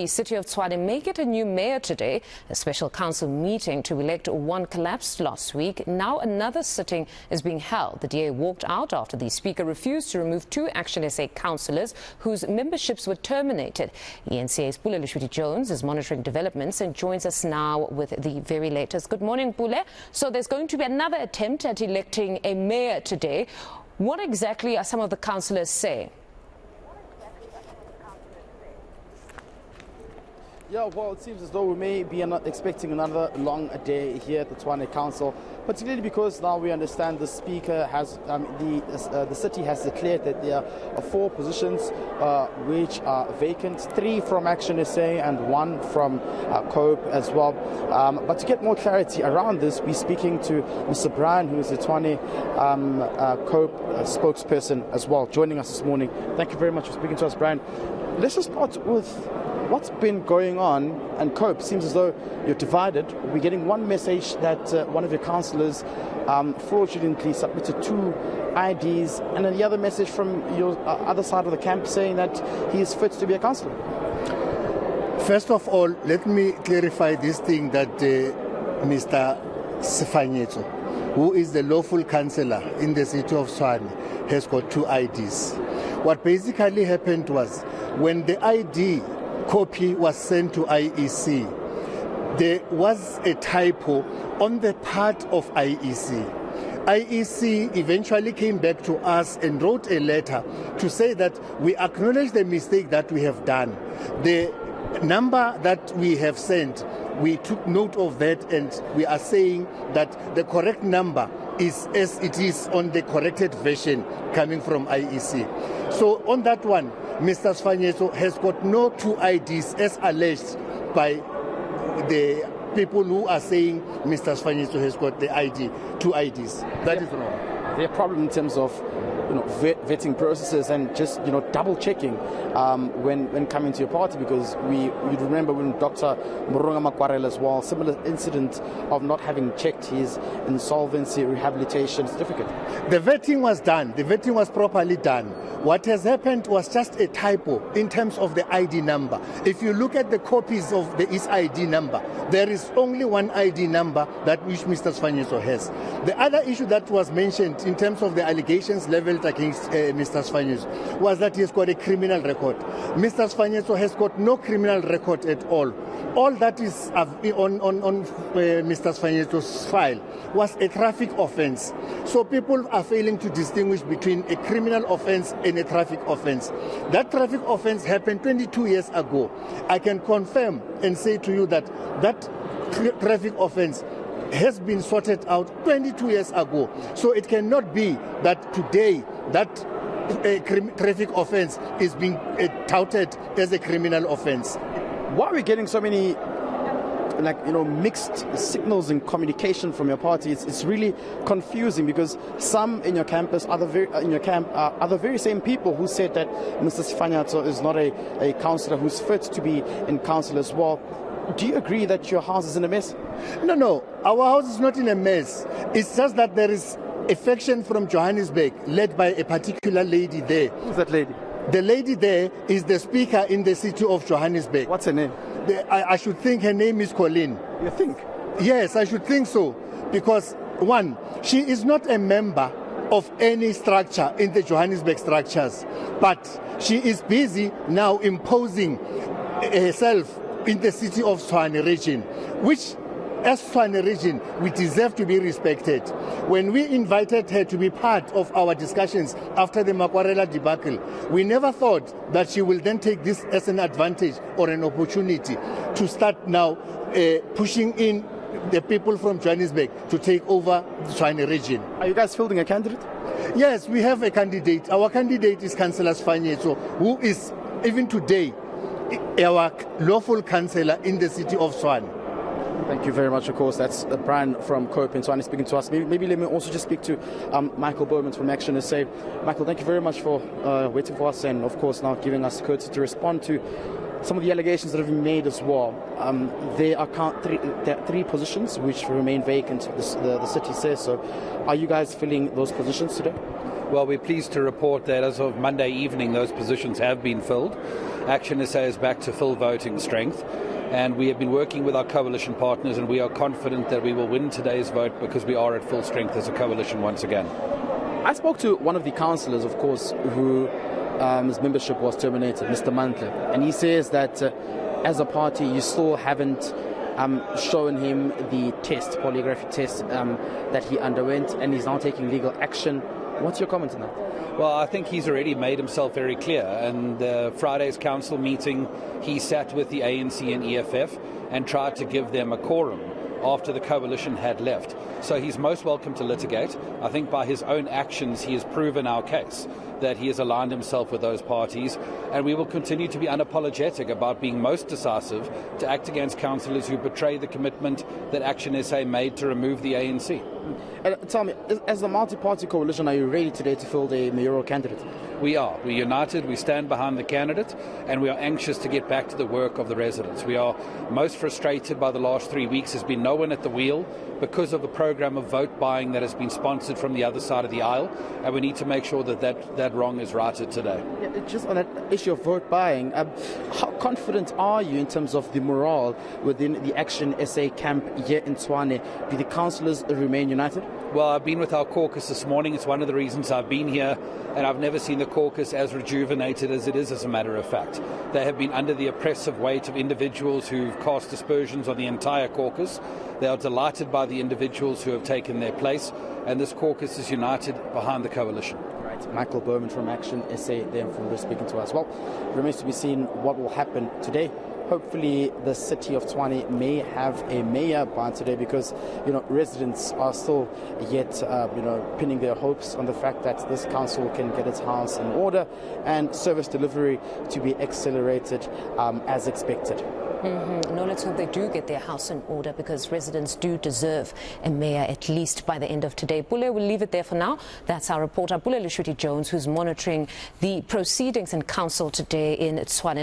The City of Tshwane may get a new mayor today. A special council meeting to elect one collapsed last week. Now another sitting is being held. The DA walked out after the Speaker refused to remove two Action SA councillors whose memberships were terminated. eNCA's Pule Letshwiti Jones is monitoring developments and joins us now with the very latest. Good morning, Pule. So there's going to be another attempt at electing a mayor today. What exactly are some of the councillors saying? Yeah, well, it seems as though we may be expecting another long day here at the Tshwane Council, particularly because now we understand the Speaker has, the city has declared that there are 4 positions which are vacant, 3 from Action SA and 1 from COPE as well. But to get more clarity around this, we're speaking to Mr. Brian, who is the Tshwane COPE spokesperson as well, joining us this morning. Thank you very much for speaking to us, Brian. Let's just start with what's been going on, and COPE seems as though you're divided. We're getting one message that one of your councillors fraudulently submitted 2 IDs, and then the other message from your other side of the camp saying that he is fit to be a councillor. First of all, let me clarify this thing that Mr. Sefanyetso, who is the lawful councillor in the City of Tshwane, has got 2 IDs. What basically happened was, when the ID copy was sent to IEC, there was a typo on the part of IEC. IEC eventually came back to us and wrote a letter to say that we acknowledge the mistake that we have done. The number that we have sent, we took note of that, and we are saying that the correct number is as it is on the corrected version coming from IEC. So on that one, Mr. Sefanyetso has got no 2 IDs as alleged by the people who are saying Mr. Sefanyetso has got the 2 IDs. That is wrong. There are problems in terms of vetting processes and just double checking when coming to your party, because you remember when Dr. Murunga Makwarela as well, similar incident of not having checked his insolvency rehabilitation certificate. The vetting was done. The vetting was properly done. What has happened was just a typo in terms of the ID number. If you look at the copies of the ID number, there is only one ID number that which Mr. Sefanyetso has. The other issue that was mentioned in terms of the allegations leveled against Mr. Sefanyetso was that he has got a criminal record. Mr. Sefanyetso has got no criminal record at all. All that is on Mr. Sefanyetso's file was a traffic offense. So people are failing to distinguish between a criminal offense and a traffic offense. That traffic offense happened 22 years ago. I can confirm and say to you that that traffic offense has been sorted out 22 years ago. So it cannot be that today that traffic offense is being touted as a criminal offense. Why are we getting so many mixed signals and communication from your party? It's really confusing, because some in your campus are the very same people who said that Mr. Sefanyetso is not a councillor who's fit to be in council as well. Do you agree that your house is in a mess? No, our house is not in a mess. It's just that there is a faction from Johannesburg led by a particular lady there. Who's that lady? The lady there is the Speaker in the City of Johannesburg. What's her name? I should think her name is Colleen. You think? Yes, I should think so. Because, one, she is not a member of any structure in the Johannesburg structures, but she is busy now imposing herself in the City of Tshwane region, which, as Tshwane region, we deserve to be respected. When we invited her to be part of our discussions after the Makwarela debacle, we never thought that she will then take this as an advantage or an opportunity to start now pushing in the people from Johannesburg to take over the Tshwane region. Are you guys fielding a candidate? Yes, we have a candidate. Our candidate is Councillor Sefanyetso, who is, even today, our lawful councillor in the City of Tshwane. Thank you very much. Of course, that's Brian from COPE in Tshwane speaking to us. Maybe let me also just speak to Michael Bowman from Action SA. Michael, thank you very much for waiting for us, and of course now giving us courtesy to respond to some of the allegations that have been made as well. There are 3 positions which remain vacant, the city says. So are you guys filling those positions today? Well, we're pleased to report that as of Monday evening, those positions have been filled. Action SA is back to full voting strength. And we have been working with our coalition partners, and we are confident that we will win today's vote because we are at full strength as a coalition once again. I spoke to one of the councillors, of course, who his membership was terminated, Mr. Mantle, and he says that as a party you still haven't shown him the polygraphy test that he underwent, and he's now taking legal action. What's your comment on that? Well, I think he's already made himself very clear. And Friday's council meeting, he sat with the ANC and EFF and tried to give them a quorum after the coalition had left. So he's most welcome to litigate. I think by his own actions he has proven our case, that he has aligned himself with those parties, and we will continue to be unapologetic about being most decisive to act against councillors who betray the commitment that Action SA made to remove the ANC. Tell me, as the multi-party coalition, are you ready today to field a mayoral candidate? We are. We're united. We stand behind the candidate, and we are anxious to get back to the work of the residents. We are most frustrated by the last 3 weeks. There's been no one at the wheel because of the program of vote buying that has been sponsored from the other side of the aisle, and we need to make sure that wrong is righted today. Yeah, just on that issue of vote buying, how confident are you in terms of the morale within the Action SA camp here in Tshwane? Do the councillors remain united? Well, I've been with our caucus this morning. It's one of the reasons I've been here, and I've never seen the caucus as rejuvenated as it is, as a matter of fact. They have been under the oppressive weight of individuals who've cast aspersions on the entire caucus. They are delighted by the individuals who have taken their place, and this caucus is united behind the coalition. Right, Michael Bowman from Action SA, then from speaking to us. Well, remains to be seen what will happen today. Hopefully the City of Tshwane may have a mayor by today, because residents are still yet pinning their hopes on the fact that this council can get its house in order and service delivery to be accelerated as expected. No, let's hope they do get their house in order, because residents do deserve a mayor at least by the end of today. Pule, we'll leave it there for now. That's our reporter, Pule Letshwiti Jones, who's monitoring the proceedings in council today in Tshwane.